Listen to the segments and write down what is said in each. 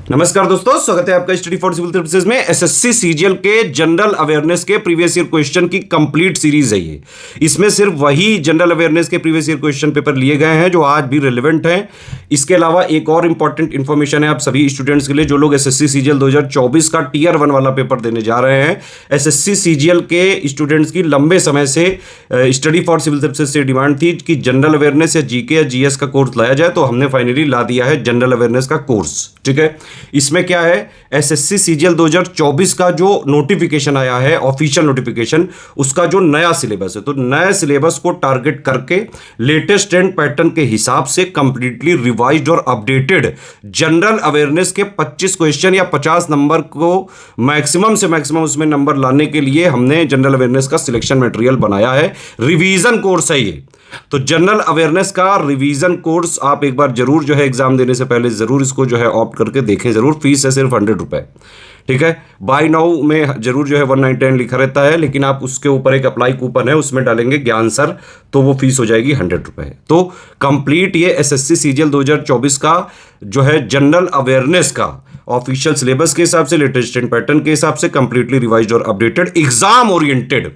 नमस्कार दोस्तों, स्वागत है आपका स्टडी फॉर सिविल सर्विसेज में। एसएससी सीजीएल के जनरल अवेयरनेस के प्रीवियस ईयर क्वेश्चन की कंप्लीट सीरीज है ये। इसमें सिर्फ वही जनरल अवेयरनेस के प्रीवियस ईयर क्वेश्चन पेपर लिए गए हैं जो आज भी रिलेवेंट हैं। इसके अलावा एक और इंपॉर्टेंट इंफॉर्मेशन है आप सभी स्टूडेंट्स के लिए जो लोग एसएससी सीजीएल 2024 का टियर 1 वाला पेपर देने जा रहे हैं। एसएससी सीजीएल के स्टूडेंट्स की लंबे समय से स्टडी फॉर सिविल सर्विसेज से डिमांड थी कि जनरल अवेयरनेस या जीके या जीएस का कोर्स लाया जाए, तो हमने फाइनली ला दिया है जनरल अवेयरनेस का कोर्स। ठीक है, इसमें क्या है, एसएससी सीजीएल 2024 का जो नोटिफिकेशन आया है, ऑफिशियल नोटिफिकेशन, उसका जो नया सिलेबस है, तो नए सिलेबस को टारगेट करके लेटेस्ट ट्रेंड पैटर्न के हिसाब से कंप्लीटली रिवाइज्ड और अपडेटेड जनरल अवेयरनेस के 25 क्वेश्चन या 50 नंबर को मैक्सिमम से मैक्सिमम उसमें नंबर लाने के लिए हमने जनरल अवेयरनेस का सिलेक्शन मटेरियल बनाया है। रिवीजन कोर्स है ये। तो जनरल अवेयरनेस का रिवीजन कोर्स आप एक बार जरूर जो है एग्जाम देने से पहले जरूर इसको जो है ऑप्ट करके देखें जरूर। फीस है सिर्फ 100 रुपए। ठीक है, बाय नाउ में जरूर जो है 199 लिखा रहता है, लेकिन आप उसके ऊपर एक अप्लाई कूपन है, उसमें डालेंगे ज्ञान सर, तो वो फीस हो जाएगी 100 रुपए। तो कंप्लीट ये एसएससी सीजीएल 2024 का जो है जनरल अवेयरनेस का ऑफिशियल सिलेबस के हिसाब से, लेटेस्ट पैटर्न के हिसाब से कंप्लीटली रिवाइज्ड और updated exam oriented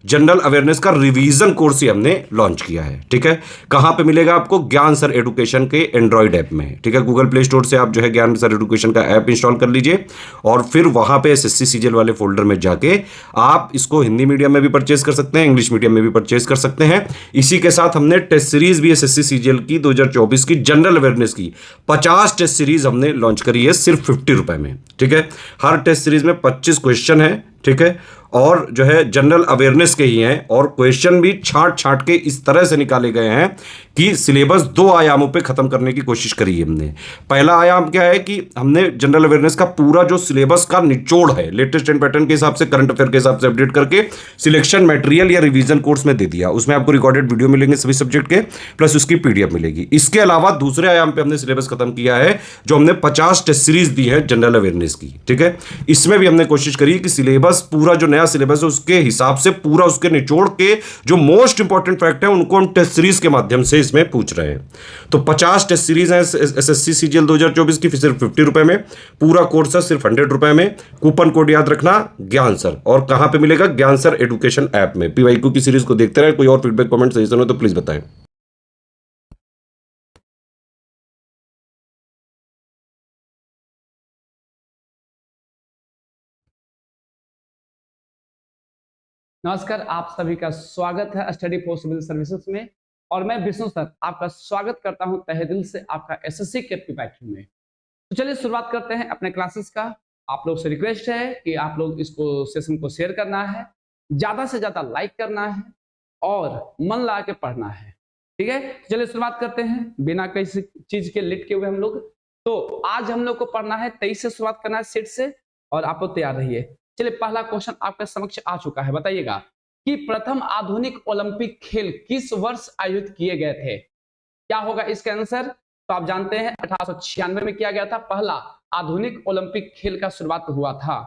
general awareness का रिवीजन कोर्स ही हमने लॉन्च किया है। ठीक है, कहां पे मिलेगा आपको? ज्ञान सर एडुकेशन के एंड्रॉइड ऐप में। ठीक है, गूगल प्ले स्टोर से आप जो है ज्ञान सर एडुकेशन का ऐप इंस्टॉल कर लीजिए और फिर वहां पे एसएससी सीजीएल वाले फोल्डर में जाके आप इसको हिंदी मीडियम में भी परचेज कर सकते हैं, इंग्लिश मीडियम में भी परचेज कर सकते हैं। इसी के साथ हमने टेस्ट सीरीज भी एसएससी सीजीएल की 2024 की जनरल अवेयरनेस की 50 टेस्ट सीरीज हमने लॉन्च करी है सिर्फ 50 रुपए में। ठीक है, हर टेस्ट सीरीज में 25 क्वेश्चन है। ठीक है, और जो है जनरल अवेयरनेस के ही हैं और क्वेश्चन भी छांट छांट के इस तरह से निकाले गए हैं कि सिलेबस 2 आयामों पे खत्म करने की कोशिश करी है हमने। पहला आयाम क्या है कि हमने जनरल अवेयरनेस का पूरा जो सिलेबस का निचोड़ है लेटेस्ट ट्रेंड पैटर्न के हिसाब से, करंट अफेयर के हिसाब से अपडेट करके सिलेक्शन मटेरियल या रिवीजन कोर्स में दे दिया। उसमें आपको रिकॉर्डेड वीडियो मिलेंगे सभी सब्जेक्ट के, प्लस उसकी पीडीएफ मिलेगी। इसके अलावा दूसरे आयाम पे हमने सिलेबस खत्म किया है जो हमने 50 टेस्ट सीरीज दी है जनरल अवेयरनेस की। ठीक है, इसमें भी हमने कोशिश करी कि सिलेबस पूरा जो नया सिलेबस है उसके हिसाब से पूरा उसके निचोड़ के जो मोस्ट इंपॉर्टेंट फैक्ट है उनको हम टेस्ट सीरीज के माध्यम से इसमें पूछ रहे हैं। तो 50 टेस्ट सीरीज है एसएससी सीजीएल 2024 की, सिर्फ 50 रुपए में। पूरा कोर्स है सिर्फ 100 रुपए में। कूपन कोड याद रखना ज्ञान सर। और कहां पे मिलेगा? ज्ञान सर एडुकेशन ऐप में। पीवाईक्यू की सीरीज को देखते रहे। कोई और फीडबैक कमेंट सजेशन हो तो प्लीज बताएं। नमस्कार, आप सभी का स्वागत है स्टडी फॉर सिविल सर्विसेज में। और मैं विष्णु सर आपका स्वागत करता हूं तहे दिल से आपका एसएससी के पीवाईक्यू में। तो चलिए शुरुआत करते हैं अपने क्लासेस का। आप लोग से रिक्वेस्ट है कि आप लोग इसको सेशन को शेयर करना है, ज्यादा से ज्यादा लाइक करना है और मन लगा के पढ़ना है। ठीक है, चलिए शुरुआत करते हैं बिना किसी चीज के लिट के हुए हम लोग। तो आज हम लोग को पढ़ना है 23 से शुरुआत करना है सेट से, और आप लोग तैयार रहिए। चलिए, पहला क्वेश्चन आपके समक्ष आ चुका है। बताइएगा कि प्रथम आधुनिक ओलंपिक खेल किस वर्ष आयोजित किए गए थे? क्या होगा इसका आंसर? तो आप जानते हैं 1896 में किया गया था पहला आधुनिक ओलंपिक खेल का शुरुआत हुआ था।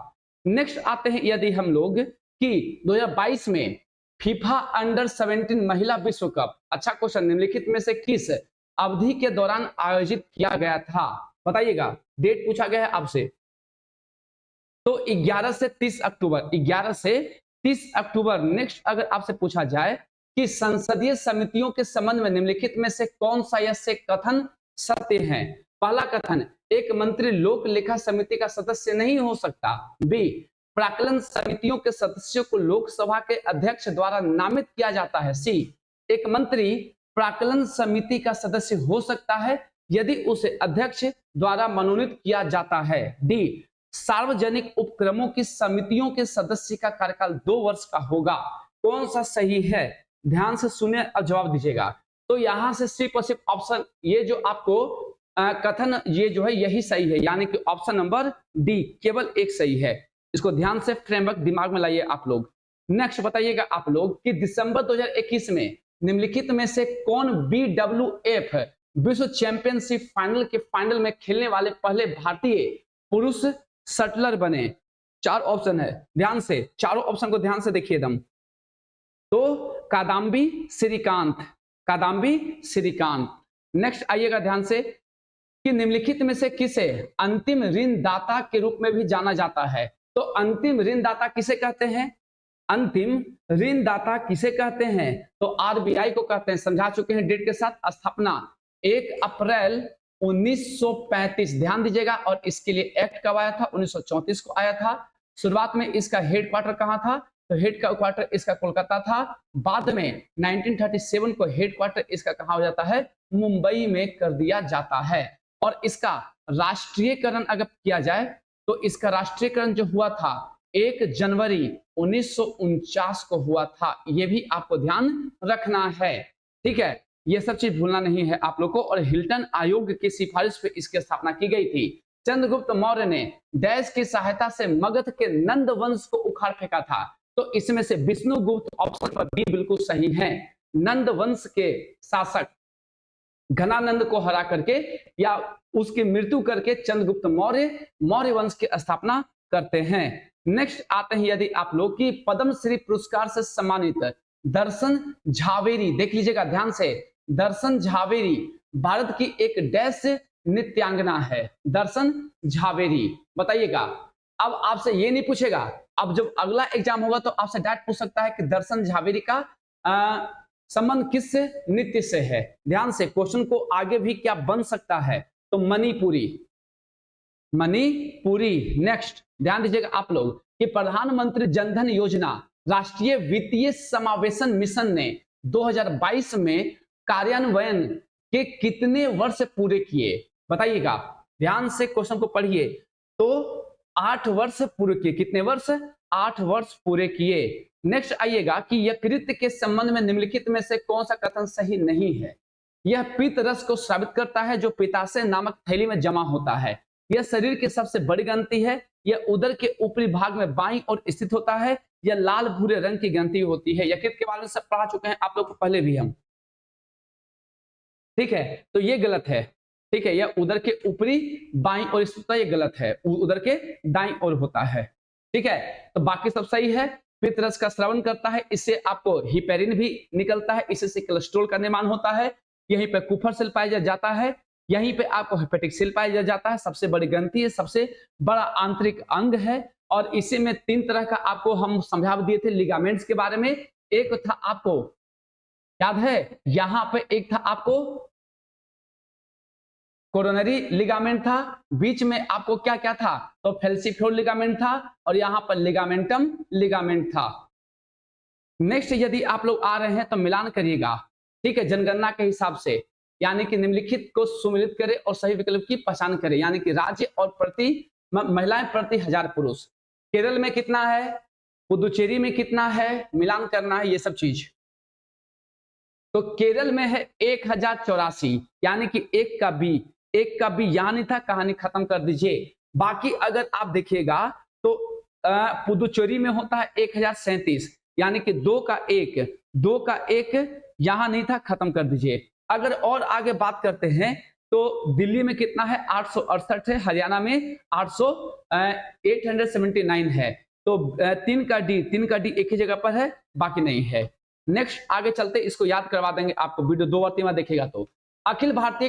नेक्स्ट आते हैं यदि हम लोग कि 2022 में फीफा अंडर 17 महिला विश्व कप, अच्छा क्वेश्चन, निम्नलिखित में से किस अवधि के दौरान आयोजित किया गया था? बताइएगा, डेट पूछा गया है आपसे। तो 11 से 30 अक्टूबर, 11 से 30 अक्टूबर। नेक्स्ट अगर आपसे पूछा जाए कि संसदीय समितियों के संबंध में निम्नलिखित में से कौन सा ऐसे कथन सत्य है? पहला कथन, एक मंत्री लोक लेखा समिति का सदस्य नहीं हो सकता। बी, प्राक्कलन समितियों के सदस्यों को लोकसभा के अध्यक्ष द्वारा नामित किया जाता है। सी, एक मंत्री प्राक्कलन समिति का सदस्य हो सकता है यदि उसे अध्यक्ष द्वारा मनोनीत किया जाता है। डी, सार्वजनिक उपक्रमों की समितियों के सदस्य का कार्यकाल 2 वर्ष का होगा। कौन सा सही है? ध्यान से सुनिए और जवाब दीजिएगा। तो यहां से सिर्फ और सिर्फ ऑप्शन, ये जो आपको कथन ये जो है यही सही है, यानी कि ऑप्शन नंबर डी केवल एक सही है। इसको ध्यान से फ्रेमवर्क दिमाग में लाइए आप लोग। नेक्स्ट बताइएगा आप लोग कि दिसंबर 2021 में निम्नलिखित में से कौन BWF विश्व चैंपियनशिप फाइनल के फाइनल में खेलने वाले पहले भारतीय पुरुष शटलर बने? 4 ऑप्शन है, ध्यान से चारों ऑप्शन को ध्यान से देखिए एकदम। तो कादाम्बी श्रीकांत, कादाम्बी श्रीकांत। नेक्स्ट आइएगा ध्यान से, कि निम्नलिखित में से किसे अंतिम ऋणदाता के रूप में भी जाना जाता है? तो अंतिम ऋणदाता किसे कहते हैं? अंतिम ऋणदाता किसे कहते हैं? तो आरबीआई को कहते हैं। समझा चुके हैं डेट के साथ। स्थापना 1 अप्रैल 1935। ध्यान दीजिएगा। और इसके लिए एक्ट कब आया था? 1934 को आया था। शुरुआत में इसका हेडक्वार्टर कहां था? तो हेडक्वार्टर इसका कोलकाता था। बाद में 1937 को हेडक्वार्टर इसका कहां हो जाता है? मुंबई में कर दिया जाता है। और इसका राष्ट्रीयकरण अगर किया जाए तो इसका राष्ट्रीयकरण जो हुआ था 1 जनवरी 1949 को हुआ था। यह भी आपको ध्यान रखना है। ठीक है, यह सब चीज भूलना नहीं है आप लोग को। और हिल्टन आयोग की सिफारिश पे इसकी स्थापना की गई थी। चंद्रगुप्त मौर्य ने डैश की सहायता से मगध के नंद वंश को उखाड़ फेंका था। तो इसमें से विष्णुगुप्त ऑप्शन पर बी बिल्कुल सही है। नंद वंश के शासक घनानंद को हरा करके या उसकी मृत्यु करके चंद्रगुप्त मौर्य मौर्य वंश की स्थापना करते हैं। नेक्स्ट आते हैं यदि आप लोग की पद्मश्री पुरस्कार से सम्मानित दर्शन झावेरी। देख लीजिएगा ध्यान से। दर्शन झावेरी भारत की एक डैश नृत्यांगना है। दर्शन झावेरी बताइएगा। अब आपसे ये नहीं पूछेगा। अब जब अगला एग्जाम होगा तो आपसे डायरेक्ट पूछ सकता है कि दर्शन झावेरी का संबंध किस नृत्य से है। ध्यान से क्वेश्चन को आगे भी क्या बन सकता है? तो मणिपुरी। मणिपुरी। नेक्स्ट ध्यान दीजिएगा आप लोग कि प्रधानमंत्री जनधन योजना राष्ट्रीय वित्तीय समावेशन मिशन ने 2022 में कार्यान्वयन के कितने वर्ष पूरे किए? बताइएगा। ध्यान से क्वेश्चन को पढ़िए। तो 8 वर्ष पूरे किए। कितने वर्ष? 8 वर्ष पूरे किए। नेक्स्ट आइएगा कि यकृत के संबंध में निम्नलिखित में से कौन सा कथन सही नहीं है? यह पित्त रस को साबित करता है जो पित्ताशय नामक थैली में जमा होता है। यह शरीर की सबसे बड़ी ग्रंथि है। यह उदर के ऊपरी भाग में बाईं ओर स्थित होता है। यह लाल भूरे रंग की ग्रंथि होती है। यकृत के बारे में सब पढ़ा चुके हैं आप लोग को पहले भी हम। ठीक है, तो ये गलत है। ठीक है, यह उदर के ऊपरी बाईं ओर स्थित होता है। ये गलत है, उदर के दाईं ओर होता है। ठीक है, तो बाकी सब सही है। पित्त रस का स्रावन करता है। इससे आपको हिपेरिन भी निकलता है। इससे कोलेस्ट्रॉल का निर्माण होता है। यहीं पे कुफर सेल पाया जाता है। यहीं पे आपको हेपेटिक सेल पाया जाता है। सबसे बड़ी ग्रंथि है, सबसे बड़ा आंतरिक अंग है। और इसी में 3 तरह का आपको हम समझा दिए थे लिगामेंट्स के बारे में। एक था आपको याद है, यहां पे एक था आपको कोरोनरी लिगामेंट था। बीच में आपको क्या क्या था? तो फेल्सीफ्लोर लिगामेंट था। और यहां पर लिगामेंटम लिगामेंट था। नेक्स्ट यदि आप लोग आ रहे हैं तो मिलान करिएगा। ठीक है, जनगणना के हिसाब से। यानी कि निम्नलिखित को सुमिलित करें और सही विकल्प की पहचान करें। यानी कि राज्य और प्रति महिलाएं प्रति 1000 पुरुष। केरल में कितना है? पुदुचेरी में कितना है? मिलान करना है ये सब चीज। तो केरल में है 1084। यानी कि एक का बी यहां नहीं था। कहानी खत्म कर दीजिए। बाकी अगर आप देखिएगा तो पुदुचेरी में होता है 1037। यानी कि 2 का 1 यहां नहीं था। खत्म कर दीजिए। अगर और आगे बात करते हैं तो दिल्ली में कितना है? 868 है। हरियाणा में 879 है। तो 3 का डी एक ही जगह पर है, बाकी नहीं है। नेक्स्ट आगे चलते, इसको याद करवा देंगे आपको। वीडियो 2 और 3 बार देखिएगा तो। अखिल भारतीय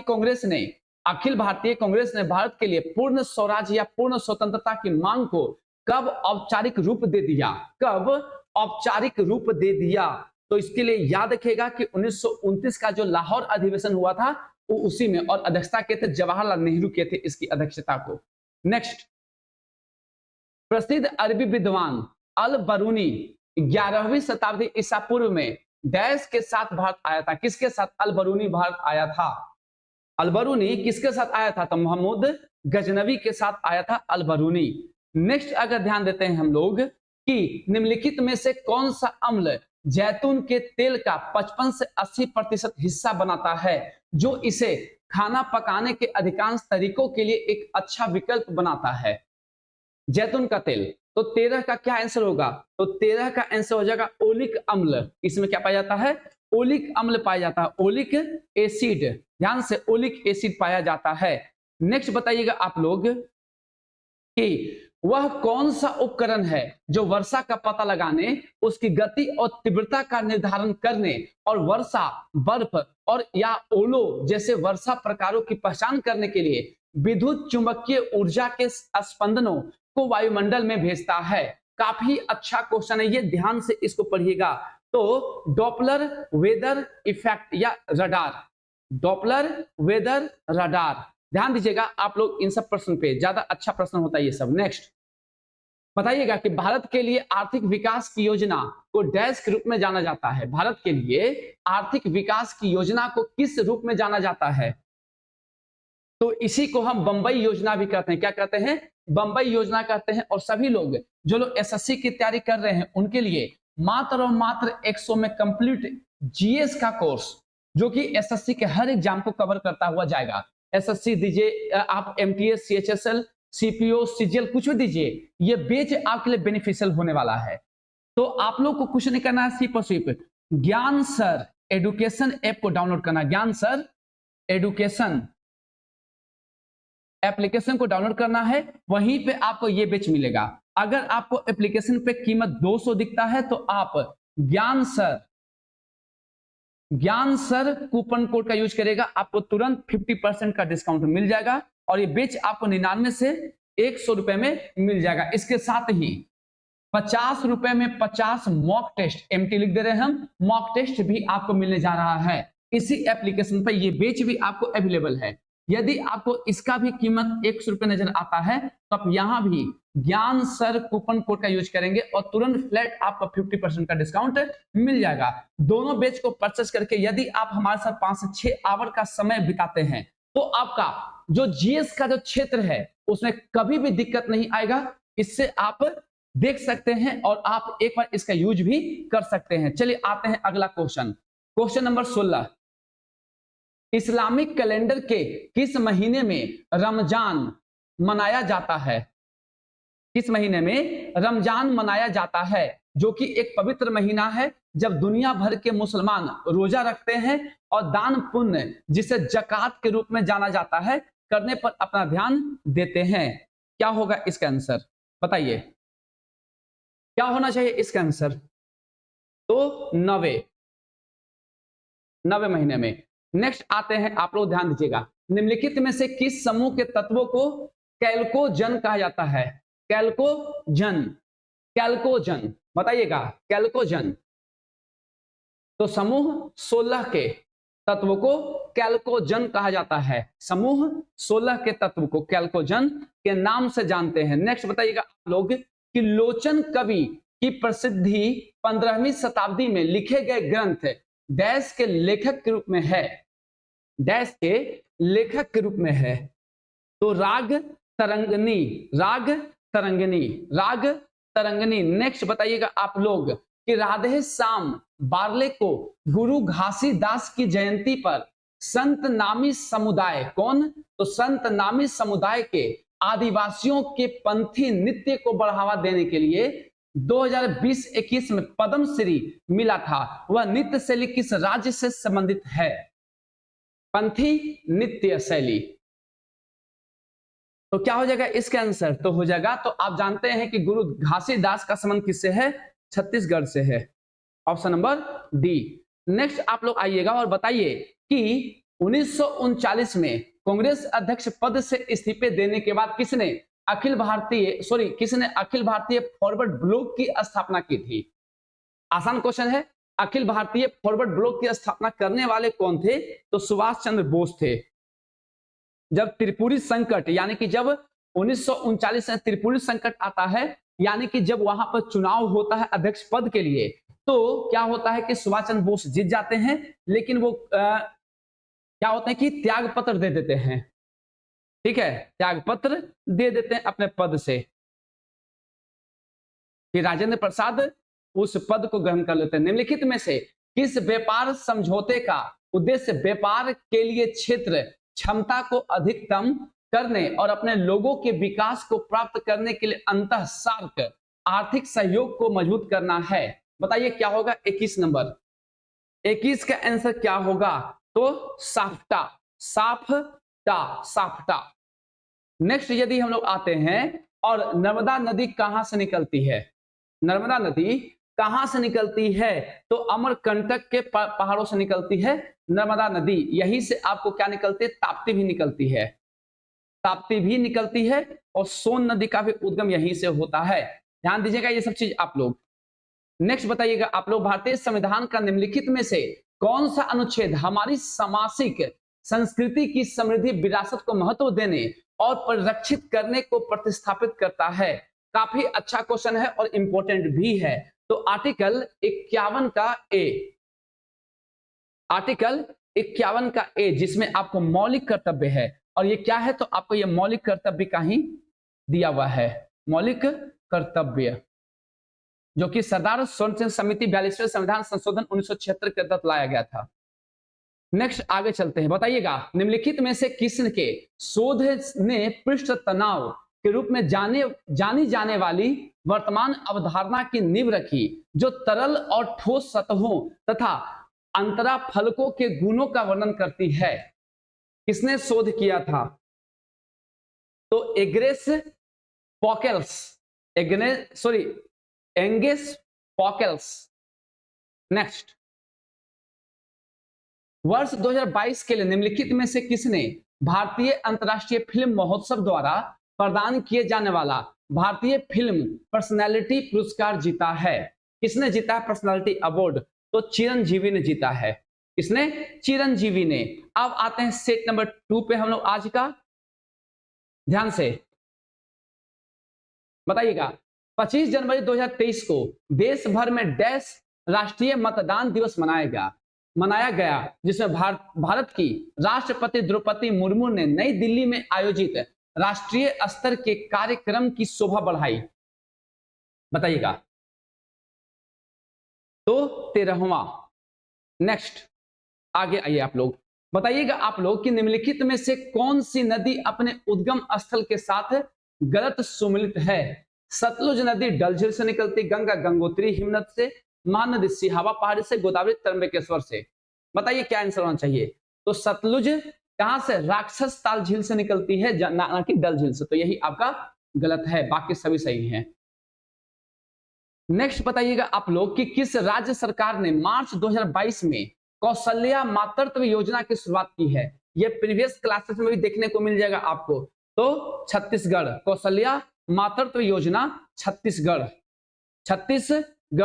कांग्रेस ने भारत के लिए पूर्ण स्वराज्य या पूर्ण स्वतंत्रता की मांग को कब औपचारिक रूप दे दिया? कब औपचारिक रूप दे दिया? तो इसके लिए याद रखिएगा कि 1929 का जो लाहौर अधिवेशन हुआ था वो उसी में, और अध्यक्षता के थे जवाहरलाल नेहरू के थे इसकी अध्यक्षता को। नेक्स्ट, प्रसिद्ध अरबी विद्वान अल बरूनी 11वीं शताब्दी ईसा पूर्व में डैश के साथ भारत आया था। किसके साथ अल बरूनी भारत आया था? अल बरूनी किसके साथ आया था? तो मोहम्मद गजनवी के साथ आया था अल बरूनी। नेक्स्ट अगर ध्यान देते हैं हम लोग कि निम्नलिखित में से कौन सा अम्ल जैतून के तेल का 55 से 80% हिस्सा बनाता है, जो इसे खाना पकाने के अधिकांश तरीकों के लिए एक अच्छा विकल्प बनाता है? जैतून का तेल। तो 13 का क्या आंसर होगा? तो 13 का आंसर हो जाएगा ओलिक अम्ल। इसमें क्या पाया जाता है? ओलिक अम्ल पाया जाता है। Oleic acid. ध्यान से, ओलिक एसिड पाया जाता है। नेक्स्ट बताइएगा आप लोग कि वह कौन सा उपकरण है जो वर्षा का पता लगाने, उसकी गति और तीव्रता का निर्धारण करने और वर्षा, बर्फ और या ओलों जैसे वर्षा प्रकारों की पहचान करने के लिए विद्युत चुंबकीय ऊर्जा के स्पंदनों को वायुमंडल में भेजता है। काफी अच्छा क्वेश्चन है ये, ध्यान से इसको पढ़िएगा। तो डॉपलर वेदर इफेक्ट या रडार, डॉपलर वेदर रडार, ध्यान दीजिएगा आप लोग इन सब प्रश्न पे, ज्यादा अच्छा प्रश्न होता है ये सब। नेक्स्ट बताइएगा कि भारत के लिए आर्थिक विकास की योजना को डैश के रूप में जाना जाता है। भारत के लिए आर्थिक विकास की योजना को किस रूप में जाना जाता है? तो इसी को हम बंबई योजना भी कहते हैं। क्या कहते हैं? बंबई योजना कहते हैं। और सभी लोग जो लोग एसएससी की तैयारी कर रहे हैं उनके लिए मात्र और मात्र 100 में कंप्लीट जीएस का कोर्स, जो कि एसएससी के हर एग्जाम को कवर करता हुआ जाएगा। एसएससी दीजिए, आप एमटीएस, सीएचएसएल, सीपीओ, सीजीएल, कुछ भी दीजिए, ये बेच आपके लिए बेनिफिशियल होने वाला है। तो आप लोग को कुछ नहीं करना है, सिर्फ और सिर्फ ज्ञान सर एडुकेशन ऐप को डाउनलोड करना। ज्ञान सर एडुकेशन एप्लीकेशन को डाउनलोड करना है, वहीं पे आपको ये बेच मिलेगा। अगर आपको एप्लीकेशन पे कीमत 200 दिखता है तो आप ज्ञान सर कूपन कोड का यूज करेगा, आपको तुरंत 50% का डिस्काउंट मिल जाएगा और ये बेच आपको 99 से 100 रुपए में मिल जाएगा। इसके साथ ही 50 रुपए में 50 मॉक टेस्ट, एमटी लिख दे रहे हैं हम, मॉक टेस्ट भी आपको मिलने जा रहा है। इसी एप्लीकेशन पर ये बेच भी आपको अवेलेबल है। यदि आपको इसका भी कीमत 100 रुपए नजर आता है तो आप यहां भी ज्ञान सर कूपन कोड का यूज करेंगे और तुरंत फ्लैट आपको 50% का डिस्काउंट मिल जाएगा। दोनों बेच को परचेस करके यदि आप हमारे साथ 5 से 6 आवर का समय बिताते हैं तो आपका जो जीएस का जो क्षेत्र है उसमें कभी भी दिक्कत नहीं आएगा। इससे आप देख सकते हैं और आप एक बार इसका यूज भी कर सकते हैं। चलिए आते हैं अगला question, question number 16। Islamic calendar के किस महीने में रमजान मनाया जाता है? किस महीने में रमजान मनाया जाता है, जो कि एक पवित्र महीना है जब दुनिया भर के मुसलमान रोजा रखते हैं और दान पुण्य, जिसे जकात के रूप में जाना जाता है, करने पर अपना ध्यान देते हैं। क्या होगा इसका आंसर बताइए, क्या होना चाहिए इसका आंसर? तो 90 महीने में। नेक्स्ट आते हैं, आप लोग ध्यान दीजिएगा, निम्नलिखित में से किस समूह के तत्वों को कैल्कोजन कहा जाता है? कैल्कोजन, कैल्कोजन बताइएगा, कैल्कोजन। तो समूह 16 के तत्वों को कैल्कोजन कहा जाता है। समूह 16 के तत्व को कैल्कोजन के नाम से जानते हैं। नेक्स्ट बताइएगा आप लोग कि लोचन कवि की प्रसिद्धि 15वीं शताब्दी में लिखे गए ग्रंथ डैश के लेखक के रूप में है, डैश के लेखक के रूप में है। तो राग तरंगनी, राग तरंगनी, राग तरंगनी। नेक्स्ट बताइएगा आप लोग कि राधे श्याम बार्ले को गुरु घासीदास की जयंती पर संत नामी समुदाय, कौन? तो संत नामी समुदाय के आदिवासियों के पंथी नृत्य को बढ़ावा देने के लिए 2020-21 में पद्मश्री मिला था। वह नृत्य शैली किस राज्य से संबंधित है? पंथी नृत्य शैली। तो क्या हो जाएगा इसका आंसर? तो हो जाएगा, तो आप जानते हैं कि गुरु घासीदास का संबंध किससे है? छत्तीसगढ़ से है। Option number D. नेक्स्ट आप लोग आइएगा और बताइए कि 1939 में कांग्रेस अध्यक्ष पद से इस्तीफे देने के बाद किसने अखिल भारतीय फॉरवर्ड ब्लॉक की स्थापना की थी? आसान क्वेश्चन है। अखिल भारतीय फॉरवर्ड ब्लॉक की स्थापना करने वाले कौन थे? तो सुभाष चंद्र बोस थे। जब त्रिपुरी संकट, यानी कि जब 1939 में त्रिपुरी संकट आता है, यानी कि जब वहां पर चुनाव होता है अध्यक्ष पद के लिए, तो क्या होता है कि सुभाष चंद्र बोस जीत जाते हैं, लेकिन वो क्या होता है कि त्याग पत्र दे देते हैं। ठीक है, त्याग पत्र दे देते हैं अपने पद से। फिर राजेंद्र प्रसाद उस पद को ग्रहण कर लेते हैं। निम्नलिखित में से किस व्यापार समझौते का उद्देश्य व्यापार के लिए क्षेत्र क्षमता को अधिकतम करने और अपने लोगों के विकास को प्राप्त करने के लिए अंतः सार्क आर्थिक सहयोग को मजबूत करना है? बताइए क्या होगा 21 नंबर। 21 का आंसर क्या होगा? तो साफ्टा, साफ्टा, साफ्टा। नेक्स्ट यदि हम लोग आते हैं और नर्मदा नदी कहां से निकलती है? नर्मदा नदी कहां से निकलती है? तो अमरकंटक के पहाड़ों से निकलती है नर्मदा नदी। यहीं से आपको क्या निकलती है? ताप्ती भी निकलती है, ताप्ती भी निकलती है, और सोन नदी का भी उद्गम यहीं से होता है। ध्यान दीजिएगा ये सब चीज आप लोग। नेक्स्ट बताइएगा आप लोग, भारतीय संविधान का निम्नलिखित में से कौन सा अनुच्छेद हमारी सामासिक संस्कृति की समृद्धि विरासत को महत्व देने और परिरक्षित करने को प्रतिस्थापित करता है? काफी अच्छा क्वेश्चन है और इंपॉर्टेंट भी है। तो आर्टिकल 51 का ए, आर्टिकल 51 का ए, जिसमें आपको मौलिक कर्तव्य है, और ये क्या है? तो आपको ये मौलिक कर्तव्य का ही दिया हुआ है, मौलिक कर्तव्य, जो कि सरदार स्वर्ण सिंह समिति 42वें संविधान संशोधन 1976 के तहत लाया गया था। नेक्स्ट आगे चलते हैं। बताइएगा निम्नलिखित में से किसके शोध ने पृष्ठ तनाव के रूप में जानी जाने वाली वर्तमान अवधारणा की नींव रखी, जो तरल और ठोस सतहों तथा अंतरा फलकों के गुणों का वर्णन करती है? किसने शोध किया था? तो एग्रेस पॉकेल्स, एंगेस पॉकेल्स। नेक्स्ट, वर्ष 2022 के लिए निम्नलिखित में से किसने भारतीय अंतर्राष्ट्रीय फिल्म महोत्सव द्वारा प्रदान किए जाने वाला भारतीय फिल्म पर्सनैलिटी पुरस्कार जीता है? किसने जीता है पर्सनैलिटी अवार्ड? तो चिरंजीवी ने जीता है। किसने? चिरंजीवी ने। अब आते हैं सेट नंबर 2 पे हम लोग आज का। ध्यान से बताइएगा, 25 जनवरी 2023 को देश भर में डैश राष्ट्रीय मतदान दिवस मनाया गया, जिसमें भारत की राष्ट्रपति द्रौपदी मुर्मू ने नई दिल्ली में आयोजित राष्ट्रीय स्तर के कार्यक्रम की शोभा बढ़ाई। बताइएगा। तो 13वां। नेक्स्ट आगे आइए आप लोग। बताइएगा आप लोग कि निम्नलिखित में से कौन सी नदी अपने उद्गम स्थल के साथ गलत सुमिलित है? सतलुज नदी डल झील से निकलती, गंगा गंगोत्री हिमनद से, महानदी सिहावा पहाड़ी से, गोदावरी त्र्यंबकेश्वर से। बताइए क्या आंसर होना चाहिए? तो सतलुज कहां से? राक्षस ताल झील से निकलती है, ना कि डल झील से। तो यही आपका गलत है, बाकी सभी सही हैं। नेक्स्ट बताइएगा आप लोग कि किस राज्य सरकार ने मार्च 2022 में कौशल्या मातृत्व योजना की शुरुआत की है? ये प्रीवियस क्लासेस में भी देखने को मिल जाएगा आपको। तो छत्तीसगढ़, कौशल्या मातृत्व योजना छत्तीसगढ़।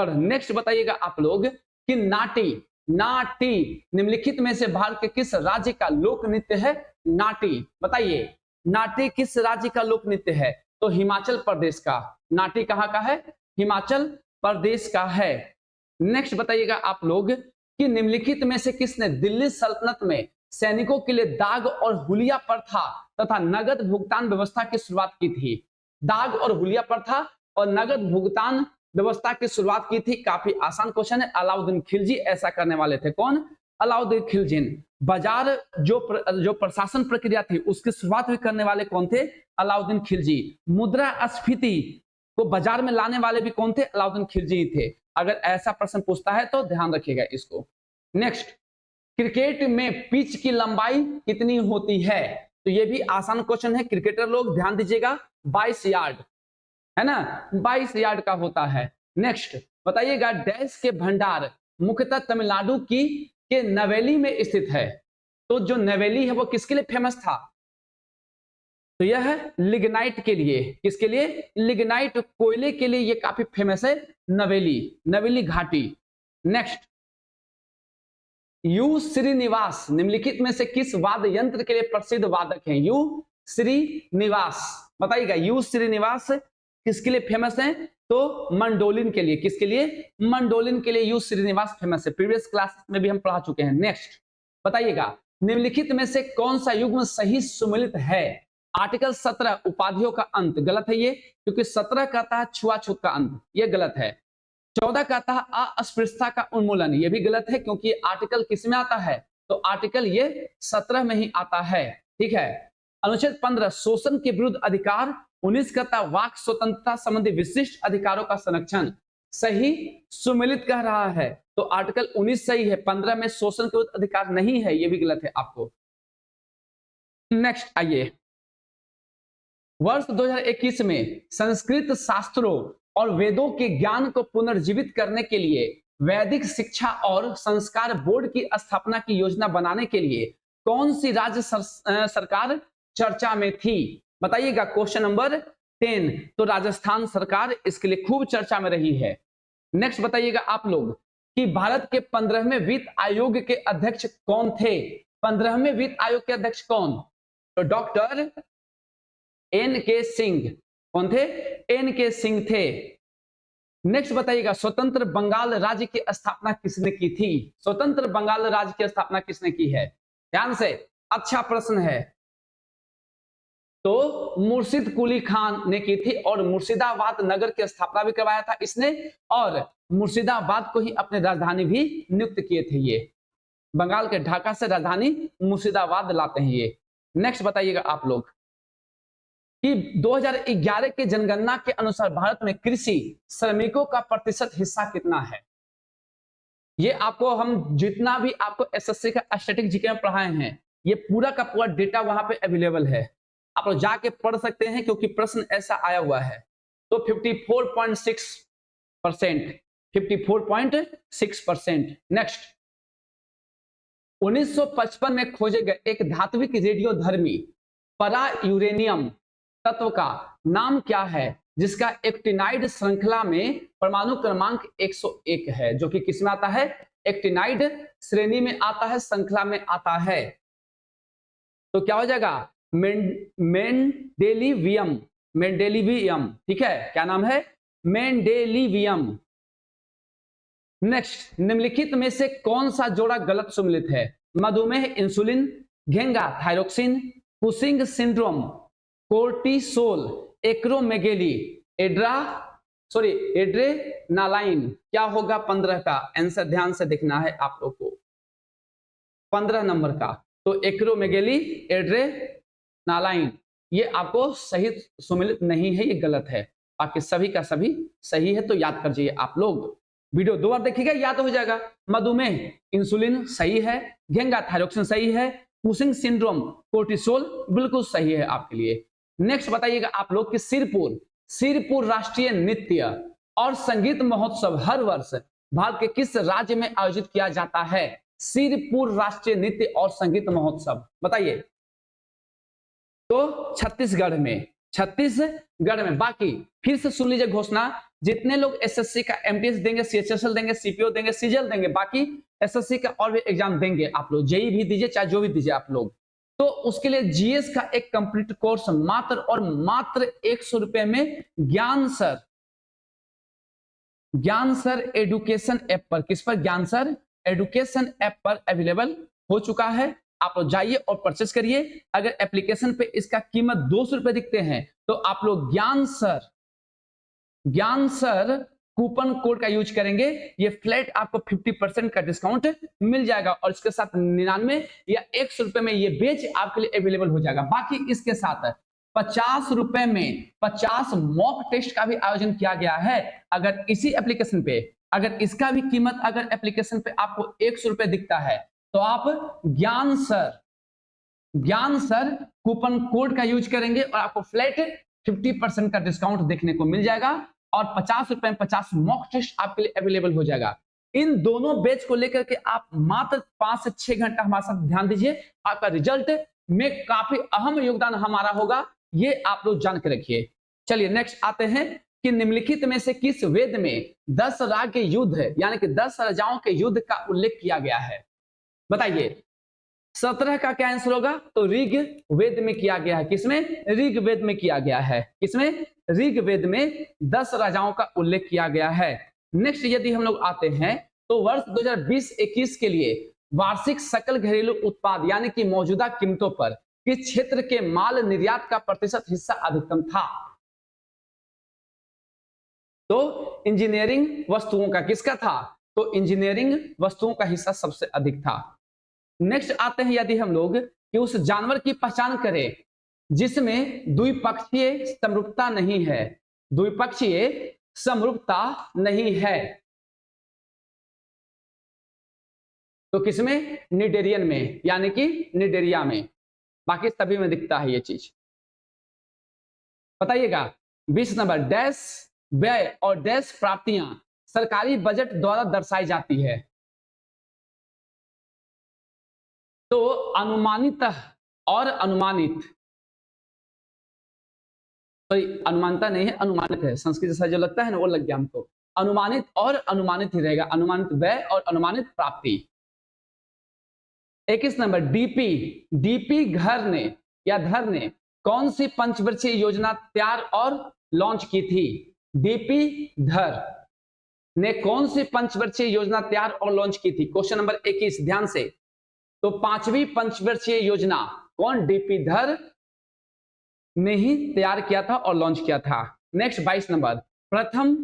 नेक्स्ट बताइएगा आप लोग कि नाटी निम्नलिखित में से भारत के किस राज्य का लोक नृत्य है? नाटी। बताइए नाटी किस राज्य का लोक नृत्य है? तो हिमाचल प्रदेश का। नाटी कहां का है? हिमाचल प्रदेश का है। नेक्स्ट बताइएगा आप लोग कि निम्नलिखित में से किसने दिल्ली सल्तनत में सैनिकों के लिए दाग और हुलिया प्रथा तथा नगद भुगतान व्यवस्था की शुरुआत की थी? दाग और हुलिया प्रथा और नगद भुगतान व्यवस्था की शुरुआत की थी। काफी आसान क्वेश्चन है। अलाउद्दीन खिलजी ऐसा करने वाले थे। कौन? अलाउद्दीन खिलजी। बाजार जो प्रशासन प्रक्रिया थी उसकी शुरुआत भी करने वाले कौन थे? अलाउद्दीन खिलजी। मुद्रास्फीति को बाजार में लाने वाले भी कौन थे? अलाउद्दीन खिलजी थे। अगर ऐसा प्रश्न पूछता है तो ध्यान रखिएगा इसको। नेक्स्ट, क्रिकेट में पिच की लंबाई कितनी होती है? तो ये भी आसान क्वेश्चन है। क्रिकेटर लोग ध्यान दीजिएगा, 22 यार्ड है ना, 22 यार्ड का होता है। नेक्स्ट बताइएगा, डैश के भंडार मुख्यतः तमिलनाडु के नवेली में स्थित है। तो जो नवेली है वो किसके लिए फेमस था? तो यह है लिग्नाइट के लिए। किसके लिए? लिग्नाइट कोयले के लिए ये काफी फेमस है, नवेली घाटी। नेक्स्ट, यू श्रीनिवास निम्नलिखित में से किस वाद्य यंत्र के लिए प्रसिद्ध वादक हैं? यू श्रीनिवास। बताइएगा यू श्रीनिवास किसके लिए फेमस है? तो मंडोलिन के लिए। किसके लिए? मंडोलिन के लिए यू श्रीनिवास फेमस है। प्रीवियस क्लास में भी हम पढ़ा चुके हैं। नेक्स्ट बताइएगा, निम्नलिखित में से कौन सा युग्म सही सुमेलित है? आर्टिकल 17 उपाधियों का अंत। गलत है ये, क्योंकि 17 कहता है छुआछूत का अंत, ये गलत है। 14 कहता है अस्पृश्यता का उन्मूलन, ये भी गलत है, क्योंकि आर्टिकल किस में आता है? तो आर्टिकल ये 17 में ही आता है। ठीक है। अनुच्छेद 15 शोषण के विरुद्ध अधिकार। 19 कहता वाक स्वतंत्रता संबंधी विशिष्ट अधिकारों का संरक्षण। सही सुमेलित कह रहा है, तो आर्टिकल 19 सही है। 15 में शोषण के विरुद्ध अधिकार नहीं है, ये भी गलत है आपको। नेक्स्ट आइए, वर्ष 2021 में संस्कृत शास्त्रों और वेदों के ज्ञान को पुनर्जीवित करने के लिए वैदिक शिक्षा और संस्कार बोर्ड की स्थापना की योजना बनाने के लिए कौन सी राज्य सरकार चर्चा में थी? बताइएगा। Question number 10। तो राजस्थान सरकार इसके लिए खूब चर्चा में रही है। नेक्स्ट बताइएगा आप लोग कि भारत के 15वें वित्त आयोग के अध्यक्ष कौन थे? 15वें वित्त आयोग के अध्यक्ष कौन? तो डॉक्टर एन के सिंह। कौन थे? एन के सिंह थे। नेक्स्ट बताइएगा स्वतंत्र बंगाल राज्य की स्थापना किसने की थी? स्वतंत्र बंगाल राज्य की स्थापना किसने की है? ध्यान से, अच्छा प्रश्न है। तो मुर्शिद कुली खान ने की थी और मुर्शिदाबाद नगर की स्थापना भी करवाया था इसने, और मुर्शिदाबाद को ही अपने राजधानी भी नियुक्त किए थे। ये बंगाल के ढाका से राजधानी मुर्शिदाबाद लाते हैं ये। नेक्स्ट बताइएगा आप लोग कि 2011 के जनगणना के अनुसार भारत में कृषि श्रमिकों का प्रतिशत हिस्सा कितना है? ये आपको हम जितना भी आपको एसएससी का स्टैटिक जीके में पढ़ाए हैं, ये पूरा का पूरा डेटा वहां पे अवेलेबल है, आप लोग जाके पढ़ सकते हैं क्योंकि प्रश्न ऐसा आया हुआ है। तो 54.6%, 54.6%। नेक्स्ट, 1955 में खोजे गए एक धात्विक रेडियोधर्मी परा यूरेनियम तत्व का नाम क्या है जिसका एक्टिनाइड श्रृंखला में परमाणु क्रमांक 101 है? जो कि किस में आता है? एक्टिनाइड श्रेणी में आता है, श्रृंखला में आता है। तो क्या हो जाएगा? मेंडेलिवियम। मेंडेलिवियम, ठीक है, क्या नाम है? मेंडेलिवियम। नेक्स्ट, निम्नलिखित में से कौन सा जोड़ा गलत सुमेलित है? मधुमेह इंसुलिन, घेंगा thyroxine, Cushing syndrome, cortisol, acromegaly, adrenaline. क्या होगा 15 का आंसर? ध्यान से देखना है आप लोग को, 15 नंबर का। तो एक्रोमेगेली, एड्रेनालाइन, ये आपको सही सुमेलित नहीं है, ये गलत है। बाकी सभी का सभी सही है, तो याद कर जाइए आप लोग। वीडियो 2 बार देखिएगा, याद हो जाएगा। मधुमेह इंसुलिन सही है, घेंगा थायरोक्सिन सही है, कुशिंग सिंड्रोम कोर्टिसोल बिल्कुल सही है आपके लिए। नेक्स्ट बताइएगा आप लोग कि सिरपुर राष्ट्रीय नृत्य और संगीत महोत्सव हर वर्ष भारत के किस राज्य में आयोजित किया जाता है? सिरपुर राष्ट्रीय नृत्य और संगीत महोत्सव बताइए। तो छत्तीसगढ़ में, छत्तीसगढ़ में। बाकी फिर से सुन लीजिए घोषणा, जितने लोग एसएससी का एमटीएस देंगे, सीएचएसएल देंगे, सीपीओ देंगे, सीजीएल देंगे, बाकी एसएससी का और भी एग्जाम देंगे आप लोग, जेई भी दीजिए चाहे जो भी दीजिए आप लोग, तो उसके लिए जीएस का एक कंप्लीट कोर्स मात्र और मात्र 100 रुपए में ज्ञान सर एडुकेशन ऐप पर, किस पर? ज्ञान सर एडुकेशन ऐप पर अवेलेबल हो चुका है। आप लोग जाइए और परचेस करिए। अगर एप्लीकेशन पे इसका कीमत 200 रुपए दिखते हैं तो आप लोग ज्ञान सर कूपन कोड का यूज करेंगे, ये फ्लैट आपको 50% का डिस्काउंट मिल जाएगा और इसके साथ 99 या 100 रुपए में ये बेच आपके लिए अवेलेबल हो जाएगा। बाकी इसके साथ 50 रुपए में 50 मॉक टेस्ट का भी आयोजन किया गया है। अगर इसी एप्लीकेशन पे, अगर इसका भी कीमत अगर एप्लीकेशन पे आपको 100 रुपए दिखता है तो आप ज्ञान सर कूपन कोड का यूज करेंगे और आपको फ्लैट 50% का डिस्काउंट देखने को मिल जाएगा और 50 रुपए में 50 मॉक टेस्ट आपके लिए अवेलेबल हो जाएगा। इन दोनों बैच को लेकर के आप मात्र 5 से 6 घंटा हमारे साथ ध्यान दीजिए, आपका रिजल्ट में काफी अहम योगदान हमारा होगा, ये आप लोग जान के रखिए। चलिए नेक्स्ट आते हैं कि निम्नलिखित में से किस वेद में 10 राग के युद्ध यानी कि 10 राजाओं के युद्ध का उल्लेख किया गया है? बताइए। 17 का क्या आंसर होगा? तो ऋग वेद में किया गया है। किसमें? ऋग वेद में किया गया है। किसमें? ऋग वेद में 10 राजाओं का उल्लेख किया गया है। नेक्स्ट यदि हम लोग आते हैं तो वर्ष 2020-21 के लिए वार्षिक सकल घरेलू उत्पाद यानी कि मौजूदा कीमतों पर किस क्षेत्र के माल निर्यात का प्रतिशत हिस्सा अधिकतम था? तो इंजीनियरिंग वस्तुओं का किसका था? तो इंजीनियरिंग वस्तुओं का हिस्सा सबसे अधिक था। नेक्स्ट आते हैं यदि हम लोग कि उस जानवर की पहचान करें जिसमें द्विपक्षीय समरूपता नहीं है, द्विपक्षीय समरूपता नहीं है, तो किसमें? निडेरियन में यानी कि निडेरिया में। बाकी सभी में दिखता है ये चीज। बताइएगा। 20 नंबर, डैश व्यय और डैश प्राप्तियां सरकारी बजट द्वारा दर्शाई जाती है। तो अनुमानित और अनुमानित, सॉरी अनुमानता नहीं है, अनुमानित है, संस्कृत जैसा जो लगता है ना वो लग गया हमको। अनुमानित और अनुमानित ही रहेगा, अनुमानित व्यय और अनुमानित प्राप्ति। 21 नंबर, डीपी, डीपी घर ने या धर ने कौन सी पंचवर्षीय योजना तैयार और लॉन्च की थी? डीपी धर ने कौन सी पंचवर्षीय योजना तैयार और लॉन्च की थी? क्वेश्चन नंबर 21, ध्यान से। तो 5वीं पंचवर्षीय योजना कौन? डीपी धर ने ही तैयार किया था और लॉन्च किया था। नेक्स्ट 22 नंबर, प्रथम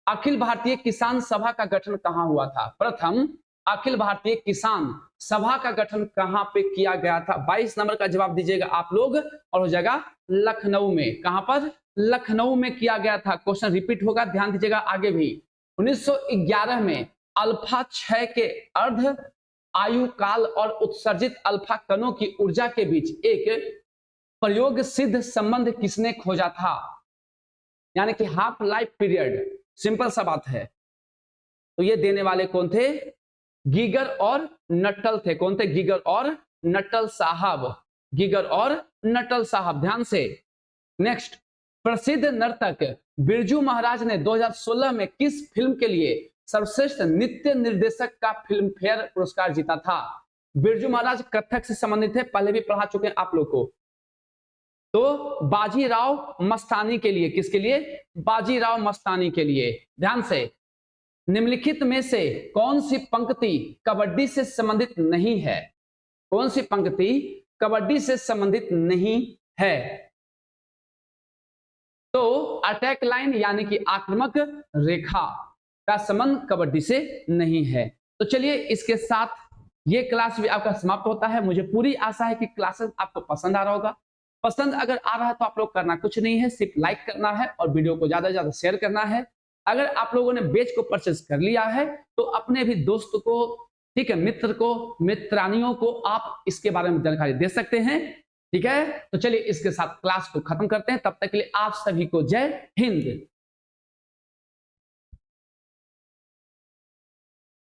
अखिल भारतीय किसान सभा का गठन कहां हुआ था? प्रथम अखिल भारतीय किसान सभा का गठन कहां पे किया गया था? 22 नंबर का जवाब दीजिएगा आप लोग, और हो जाएगा लखनऊ में। कहां पर? लखनऊ में किया गया था। क्वेश्चन रिपीट होगा, ध्यान दीजिएगा आगे भी। 1911 में अल्फा 6 के अर्ध आयु काल और उत्सर्जित अल्फा कणों की ऊर्जा के बीच एक प्रयोग सिद्ध संबंध किसने खोजा था? यानी कि हाफ लाइफ पीरियड। सिंपल सा बात है। तो ये देने वाले कौन थे? गीगर और नट्टल थे। कौन थे? गीगर और नट्टल साहब। गीगर और नट्टल साहब, ध्यान से। नेक्स्ट, प्रसिद्ध नर्तक बिरजू महाराज ने 2016 में किस फिल्म के लिए सर्वश्रेष्ठ नृत्य निर्देशक का फिल्म फेयर पुरस्कार जीता था? बिरजू महाराज कथक से संबंधित है, पहले भी पढ़ा चुके हैं आप लोग को। तो बाजीराव मस्तानी के लिए, किसके लिए? बाजीराव मस्तानी के लिए। ध्यान से, निम्नलिखित में से कौन सी पंक्ति कबड्डी से संबंधित नहीं है? कौन सी पंक्ति कबड्डी से संबंधित नहीं है? तो अटैक लाइन यानी कि आक्रामक रेखा का संबंध कबड्डी से नहीं है। तो चलिए, इसके साथ ये क्लास भी आपका समाप्त होता है। मुझे पूरी आशा है कि क्लासेस आपको पसंद आ रहा होगा। पसंद अगर आ रहा है तो आप लोग करना कुछ नहीं है, सिर्फ लाइक करना है और वीडियो को ज्यादा से ज्यादा शेयर करना है। अगर आप लोगों ने बैच को परचेज कर लिया है तो अपने भी दोस्त को, ठीक है, मित्र को, मित्रानियों को आप इसके बारे में जानकारी दे सकते हैं। ठीक है, तो चलिए इसके साथ क्लास को खत्म करते हैं। तब तक के लिए आप सभी को जय हिंद।